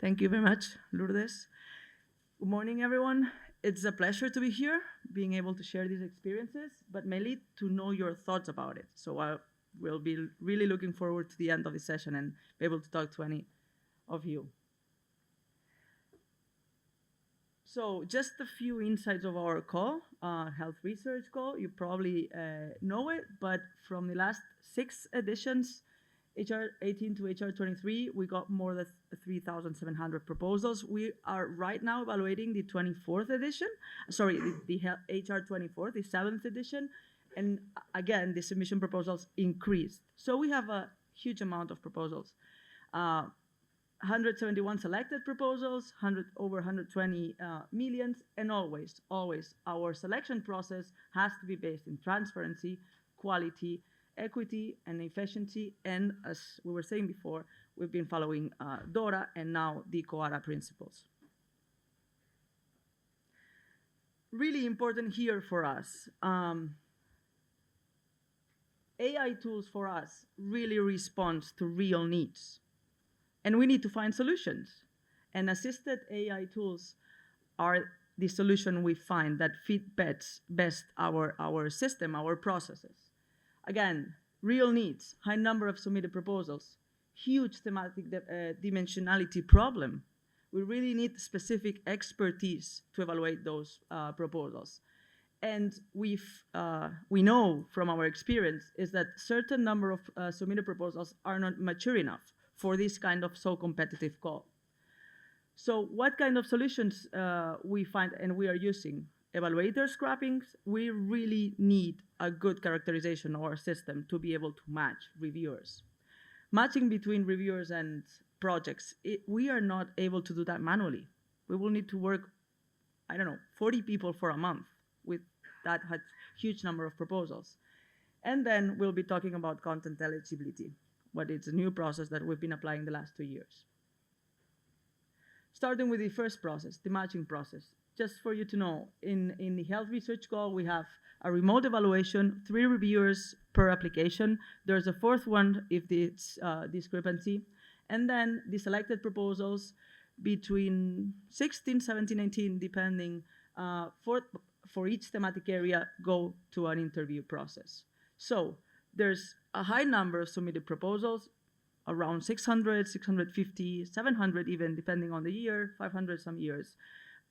Thank you very much, Lourdes. Good morning, everyone. It's a pleasure to be here, being able to share these experiences, but mainly to know your thoughts about it. So I will be really looking forward to the end of the session and be able to talk to any of you. So just a few insights of our call, health research call. You probably know it, but from the last 6 editions, HR 18 to HR 23, we got more than 3,700 proposals. We are right now evaluating the 24th edition, sorry, the HR 24, the 7th edition, and again, the submission proposals increased. So we have a huge amount of proposals. 171 selected proposals, over 120 millions, and always our selection process has to be based in transparency, quality, equity, and efficiency, and as we were saying before, we've been following DORA and now the COARA principles. Really important here for us. AI tools for us really respond to real needs. And we need to find solutions. And assisted AI tools are the solution we find that fit best our system, our processes. Again, real needs, high number of submitted proposals, huge thematic dimensionality problem. We really need specific expertise to evaluate those proposals. And we know from our experience is that certain number of submitted proposals are not mature enough for this kind of so competitive call. So what kind of solutions we find and we are using? Evaluator scrappings. We really need a good characterization of our system to be able to match reviewers. Matching between reviewers and projects, we are not able to do that manually. We will need to work, 40 people for a month with that huge number of proposals. And then we'll be talking about content eligibility, but it's a new process that we've been applying the last 2 years. Starting with the first process, the matching process. Just for you to know, in the health research call, we have a remote evaluation, 3 reviewers per application. There's a 4th one if it's discrepancy. And then the selected proposals between 16, 17, 18, depending, for each thematic area, go to an interview process. So there's a high number of submitted proposals, around 600, 650, 700 even, depending on the year, 500 some years.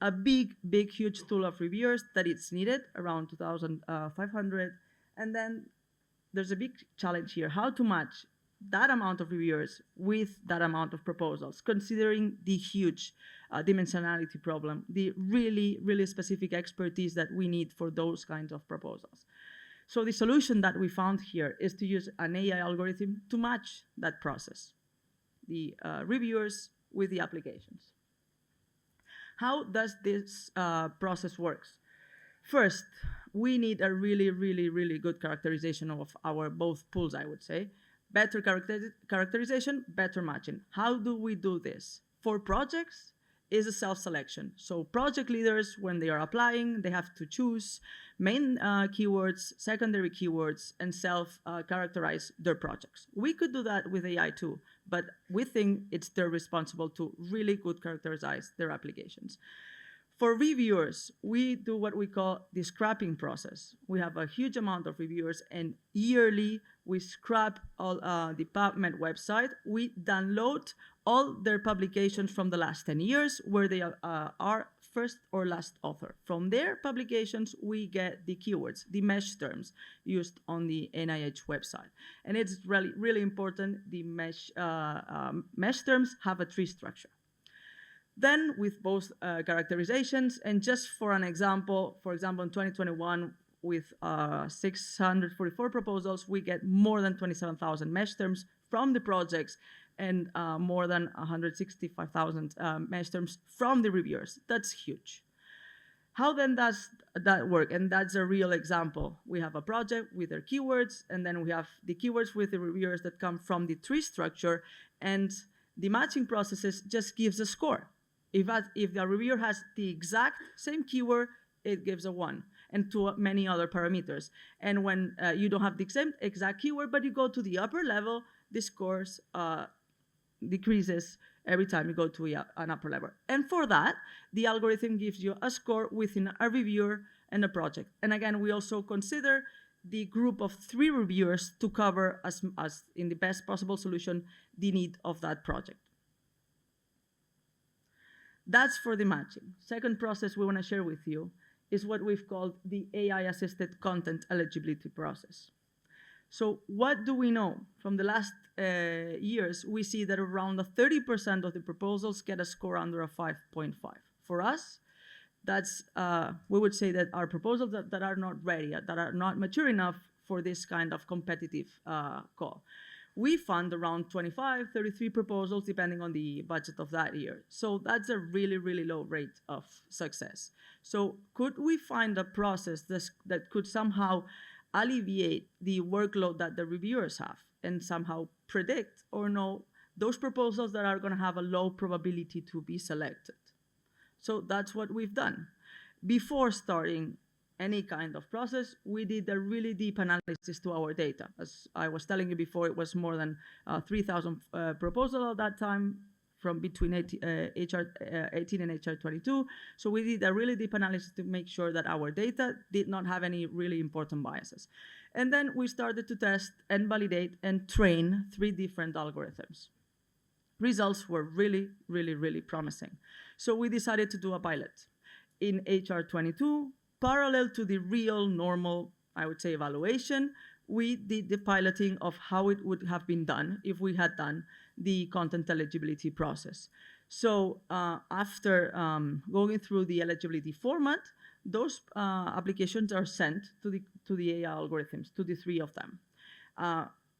A big, huge tool of reviewers that it's needed, around 2,500. And then there's a big challenge here, how to match that amount of reviewers with that amount of proposals, considering the huge dimensionality problem, the really, really specific expertise that we need for those kinds of proposals. So the solution that we found here is to use an AI algorithm to match that process, the reviewers with the applications. How does this process works? First, we need a really, really, really good characterization of our both pools, I would say. Better characterization, better matching. How do we do this? For projects, is a self-selection. So project leaders, when they are applying, they have to choose main keywords, secondary keywords, and self-characterize their projects. We could do that with AI too, but we think it's their responsible to really good characterize their applications. For reviewers, we do what we call the scrapping process. We have a huge amount of reviewers, and yearly we scrap all the PubMed website. We download all their publications from the last 10 years where they are first or last author. From their publications, we get the keywords, the mesh terms used on the NIH website. And it's really, really important, the mesh terms have a tree structure. Then with both characterizations, and just for an example, in 2021, with 644 proposals, we get more than 27,000 mesh terms from the projects and more than 165,000 mesh terms from the reviewers. That's huge. How then does that work? And that's a real example. We have a project with their keywords, and then we have the keywords with the reviewers that come from the tree structure, and the matching processes just gives a score. If the reviewer has the exact same keyword, it gives a 1, and to many other parameters. And when you don't have the same exact keyword, but you go to the upper level, the scores decreases every time you go to an upper level. And for that, the algorithm gives you a score within a reviewer and a project. And again, we also consider the group of 3 reviewers to cover, as in the best possible solution, the need of that project. That's for the matching. Second process we want to share with you is what we've called the AI-assisted content eligibility process. So what do we know? From the last years, we see that around 30% of the proposals get a score under a 5.5. For us, that's, we would say that our proposals that are not ready, that are not mature enough for this kind of competitive call. We fund around 25, 33 proposals, depending on the budget of that year. So that's a really, really low rate of success. So could we find a process that could somehow alleviate the workload that the reviewers have and somehow predict or know those proposals that are going to have a low probability to be selected? So that's what we've done. Before starting any kind of process, we did a really deep analysis to our data. As I was telling you before, it was more than 3,000 proposals at that time, from between HR 18 and HR 22. So we did a really deep analysis to make sure that our data did not have any really important biases. And then we started to test and validate and train 3 different algorithms. Results were really, really, really promising. So we decided to do a pilot in HR 22, parallel to the real normal, I would say, evaluation. We did the piloting of how it would have been done if we had done the content eligibility process. So after going through the eligibility format, those applications are sent to the AI algorithms, to the 3 of them.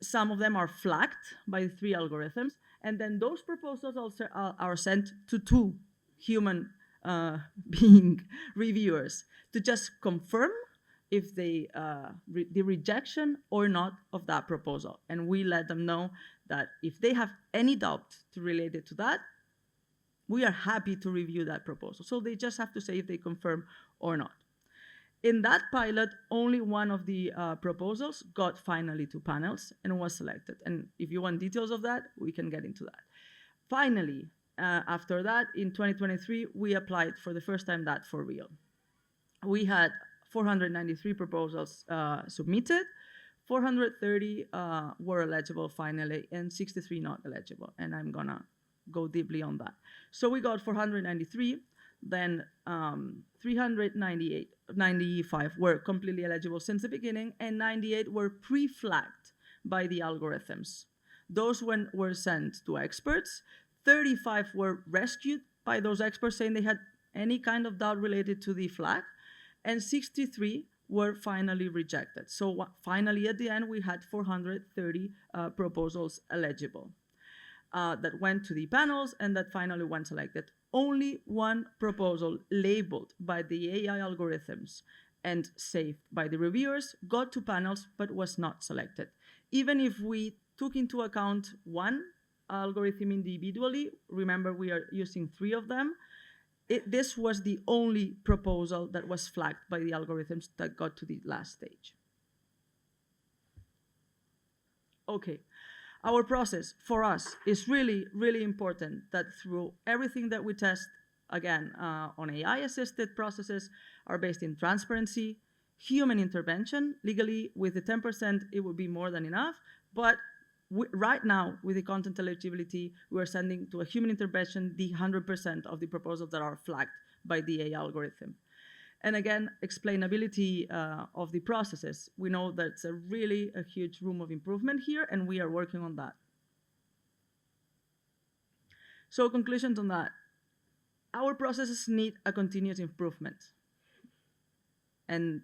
Some of them are flagged by the 3 algorithms, and then those proposals also are sent to 2 human being reviewers to just confirm if the rejection or not of that proposal. And we let them know that if they have any doubt related to that, we are happy to review that proposal. So they just have to say if they confirm or not. In that pilot, only one of the proposals got finally to panels and was selected. And if you want details of that, we can get into that. Finally, after that, in 2023, we applied for the first time that for real. We had 493 proposals submitted, 430 were eligible finally, and 63 not eligible. And I'm gonna go deeply on that. So we got 493, then 395 were completely eligible since the beginning, and 98 were pre-flagged by the algorithms. Those were sent to experts. 35 were rescued by those experts saying they had any kind of doubt related to the flag, and 63 were finally rejected. So finally, at the end, we had 430 proposals eligible that went to the panels and that finally went selected. Only one proposal labeled by the AI algorithms and saved by the reviewers got to panels but was not selected. Even if we took into account one algorithm individually, remember we are using 3 of them, this was the only proposal that was flagged by the algorithms that got to the last stage. Okay, our process for us is really, really important that through everything that we test, again, on AI-assisted processes are based in transparency, human intervention. Legally, with the 10%, it would be more than enough, but right now, with the content eligibility, we are sending to a human intervention the 100% of the proposals that are flagged by the AI algorithm. And again, explainability of the processes. We know that's a huge room of improvement here, and we are working on that. So conclusions on that. Our processes need a continuous improvement. And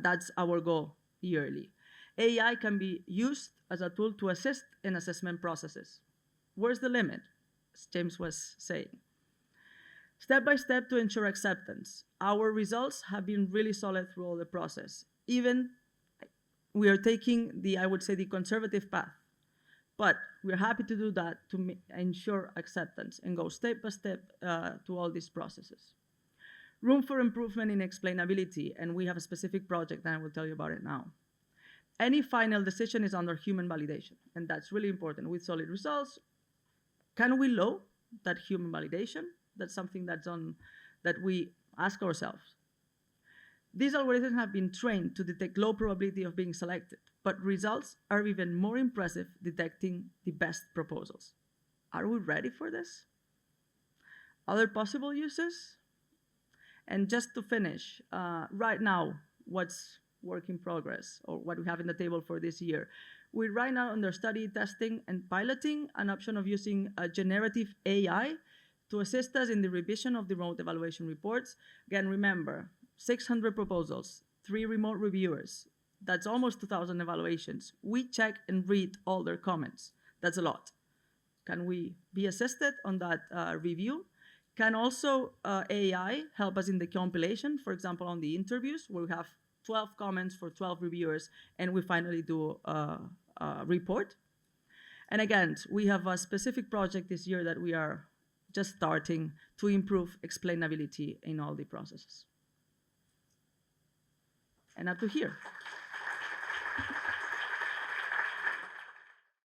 that's our goal yearly. AI can be used as a tool to assist in assessment processes. Where's the limit? As James was saying. Step by step to ensure acceptance. Our results have been really solid through all the process. Even we are taking I would say, the conservative path. But we're happy to do that to ensure acceptance and go step by step to all these processes. Room for improvement in explainability, and we have a specific project, and I will tell you about it now. Any final decision is under human validation, and that's really important with solid results. Can we know that human validation. That's something that we ask ourselves. These algorithms have been trained to detect low probability of being selected, but results are even more impressive detecting the best proposals. Are we ready for this? Other possible uses? And just to finish, right now, what's work in progress, or what we have in the table for this year? We're right now under study, testing, and piloting an option of using a generative AI to assist us in the revision of the remote evaluation reports. Again, remember, 600 proposals, 3 remote reviewers. That's almost 2,000 evaluations. We check and read all their comments. That's a lot. Can we be assisted on that review? Can also AI help us in the compilation, for example, on the interviews, where we have 12 comments for 12 reviewers, and we finally do a report. And again, we have a specific project this year that we are just starting to improve explainability in all the processes. And up to here.